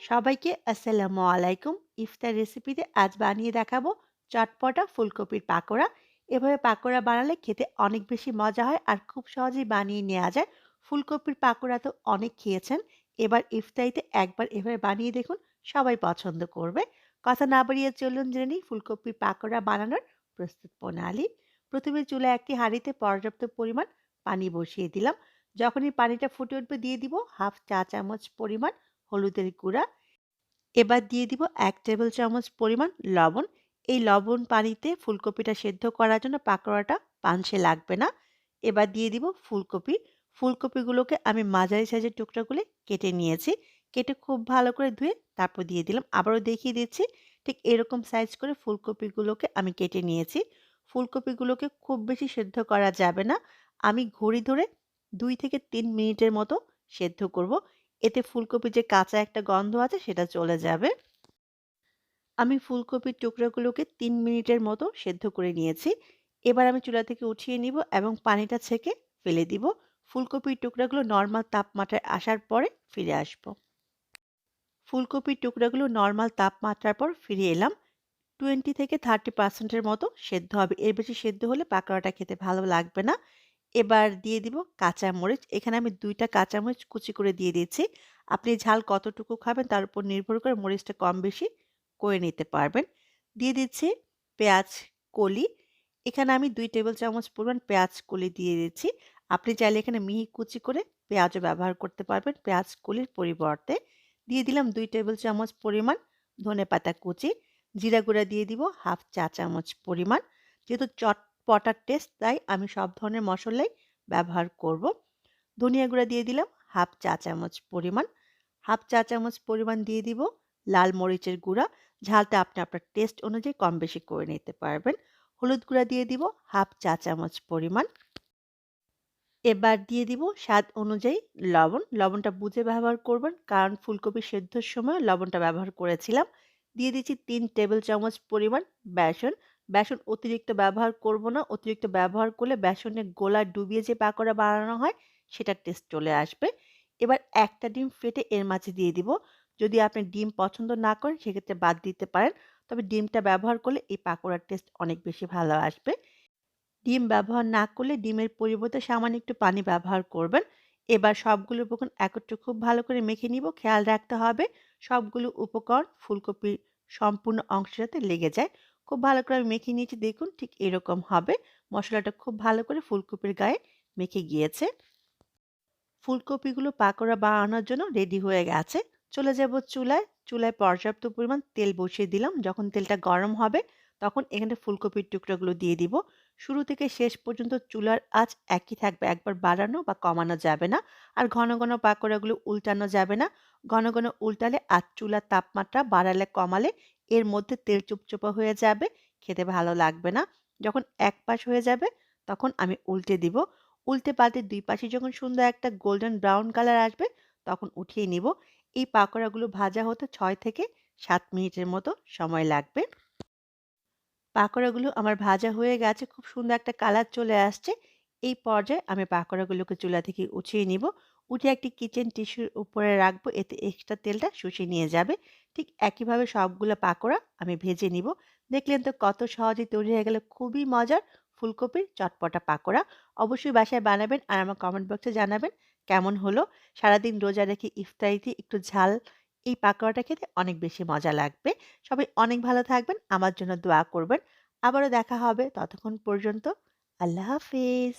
সবাইকে আসসালামু আলাইকুম। ইফতার রেসিপিতে আজ বানিয়ে দেখাবো চটপটা ফুলকপির পাকোড়া। এভাবে পাকোড়া বানালে খেতে অনেক বেশি মজা হয় আর খুব সহজেই বানিয়ে নেওয়া যায়। ফুলকপির পাকোড়া তো অনেক খেয়েছেন। এবার ইফতারিতে একবার এভাবে বানিয়ে দেখুন, সবাই পছন্দ করবে। কথা না বাড়িয়ে চলুন জেনে নিই ফুলকপির পাকোড়া বানানোর প্রস্তুত প্রণালী। প্রথমে চুলায় একটি হাঁড়িতে পর্যাপ্ত পরিমাণ পানি বসিয়ে দিলাম। যখনই পানিটা ফুটে উঠবে দিয়ে দিব হাফ চা চামচ পরিমাণ হলুদের গুঁড়া। এবার দিয়ে দিব ১ টেবিল চামচ পরিমাণ লবণ। এই লবণ পানিতে ফুলকপিটা সেদ্ধ করার জন্য পাকোড়াটা পানসে লাগবে না। এবার দিয়ে দিব ফুলকপি। ফুলকপিগুলোকে আমি মাঝারি সাইজের টুকরা করে কেটে নিয়েছি। কেটে খুব ভালো করে ধুয়ে তারপর দিয়ে দিলাম। আবারও দেখিয়ে দিচ্ছি। ঠিক এরকম সাইজ করে ফুলকপিগুলোকে আমি কেটে নিয়েছি। ফুলকপিগুলোকে খুব বেশি সেদ্ধ করা যাবে না। আমি ঘড়ি ধরে ২ থেকে ৩ মিনিটের মতো সেদ্ধ করব। এতে ফুলকপির যে কাঁচা একটা গন্ধ আছে সেটা চলে যাবে। আমি ফুলকপির টুকরাগুলোকে ৩ মিনিটের মতো সেদ্ধ করে নিয়েছি। এবার আমি চুলা থেকে উঠিয়ে নিব এবং পানিটা ছেঁকে ফেলে দিব। ফুলকপির টুকরাগুলো নরমাল তাপমাত্রায় আসার পরে ফিরে আসব। ফুলকপির টুকরাগুলো নরমাল তাপমাত্রার পর ফিরে এলাম। 20 থেকে 30% এর মতো সেদ্ধ হবে। এর বেশি সেদ্ধ হলে পাকোড়াটা খেতে ভালো লাগবে না। এবার দিয়ে দিব কাঁচামরিচ। এখানে আমি ২ টা কাঁচামরিচ কুচি করে দিয়ে দিচ্ছি। আপনি ঝাল কতটুকু খাবেন তার উপর নির্ভর করে মরিচটা কম বেশি করে নিতে পারবেন। দিয়ে দিচ্ছি পেঁয়াজ কলি। এখানে আমি ২ টেবিল চামচ পরিমাণ পেঁয়াজ কলি দিয়ে দিচ্ছি। আপনি চাইলে এখানে মিহি কুচি করে পেঁয়াজও ব্যবহার করতে পারবেন পেঁয়াজ কলির পরিবর্তে। দিয়ে দিলাম ২ টেবিল চামচ পরিমাণ ধনেপাতা কুচি। জিরা গুঁড়া দিয়ে দিব হাফ চা চামচ পরিমাণ। যেহেতু চটপটার টেস্ট তাই আমি সব ধরনের মসলাই ব্যবহার করব। ধনিয়া গুঁড়া দিয়ে দিলাম হাফ চা চামচ পরিমাণ। হাফ চা চামচ পরিমাণ দিয়ে দিব লাল মরিচের গুঁড়া। ঝালটা আপনি আপনার টেস্ট অনুযায়ী কম বেশি করে নিতে পারবেন। হলুদ গুঁড়া দিয়ে দিব হাফ চা চামচ পরিমাণ। এবার দিয়ে দিব স্বাদ অনুযায়ী লবণ। লবণটা বুঝে ব্যবহার করবেন কারণ ফুলকপি সেদ্ধর সময় লবণটা ব্যবহার করেছিলাম। দিয়ে দিচ্ছি ৩ টেবিল চামচ পরিমাণ বেসন। বেসন অতিরিক্ত ব্যবহার করব না। অতিরিক্ত ব্যবহার করলে বেসনের গোলা ডুবিয়ে যে পাকোড়া বানানো হয় সেটার টেস্ট চলে আসবে। এবার একটা ডিম ফেটে এর মাঝে দিয়ে দিব। যদি আপনি ডিম পছন্দ না করেন সেক্ষেত্রে বাদ দিতে পারেন। তবে ডিমটা ব্যবহার করলে এই পাকোড়ার টেস্ট অনেক বেশি ভালো আসবে। ডিম ব্যবহার না করলে ডিমের পরিবর্তে সামান্য একটু পানি ব্যবহার করবেন। এবার সবগুলো উপকরণ একত্রে খুব ভালো করে মেখে নিব। খেয়াল রাখতে হবে সবগুলো উপকরণ ফুলকপির সম্পূর্ণ অংশের সাথে লেগে যায়। খুব ভালো করে আমি মেখে নিয়েছি দেখুন ঠিক এরকম হবে। মসলাটা খুব ভালো করে ফুলকপির গায়ে মেখে গিয়েছে। ফুলকপিগুলো পাকোড়া বানানোর জন্য রেডি হয়ে গেছে। চলে যাব চুলায়। চুলায় পর্যাপ্ত পরিমাণ তেল বসিয়ে দিলাম। যখন তেলটা গরম হবে তখন এখানে ফুলকপির টুকরাগুলো দিয়ে দিব। শুরু থেকে শেষ পর্যন্ত চুলার আঁচ একই থাকবে। একবার বাড়ানো বা কমানো যাবে না। আর ঘন ঘন পাকোড়াগুলো উল্টানো যাবে না। ঘন ঘন উল্টালে আর চুলার তাপমাত্রা বাড়ালে কমালে এর মধ্যে তেল চুপচুপা হয়ে যাবে। খেতে ভালো লাগবে না। যখন এক পাশ হয়ে যাবে তখন আমি উল্টে দিব। উল্টে পাল্টে ২ পাশে যখন সুন্দর একটা গোল্ডেন ব্রাউন কালার আসবে তখন উঠিয়ে নিব। এই পাকোড়াগুলো ভাজা হতে ৬ থেকে ৭ মিনিটের মতো সময় লাগবে। পাকোড়াগুলো আমার ভাজা হয়ে গেছে। খুব সুন্দর একটা কালার চলে আসছে। এই পর্যায়ে আমি পাকোড়াগুলোকে চুলা থেকে উঠিয়ে নিব। উঠিয়ে একটি কিচেন টিস্যুর উপরে রাখবো। এতে এক্সট্রা তেলটা শুষে নিয়ে যাবে। ঠিক একইভাবে সবগুলো পাকোড়া আমি ভেজে নিব। দেখলেন তো কত সহজেই তৈরি হয়ে গেল খুবই মজার ফুলকপির চটপটা পাকোড়া। অবশ্যই বাসায় বানাবেন আর আমার কমেন্ট বক্সে জানাবেন কেমন হলো। সারাদিন রোজা রেখে ইফতারিতে একটু ঝাল এই পাকোড়াটা খেতে অনেক বেশি মজা লাগবে। সবাই অনেক ভালো থাকবেন। আমার জন্য দোয়া করবেন। আবারও দেখা হবে। ততক্ষণ পর্যন্ত আল্লাহ হাফিজ।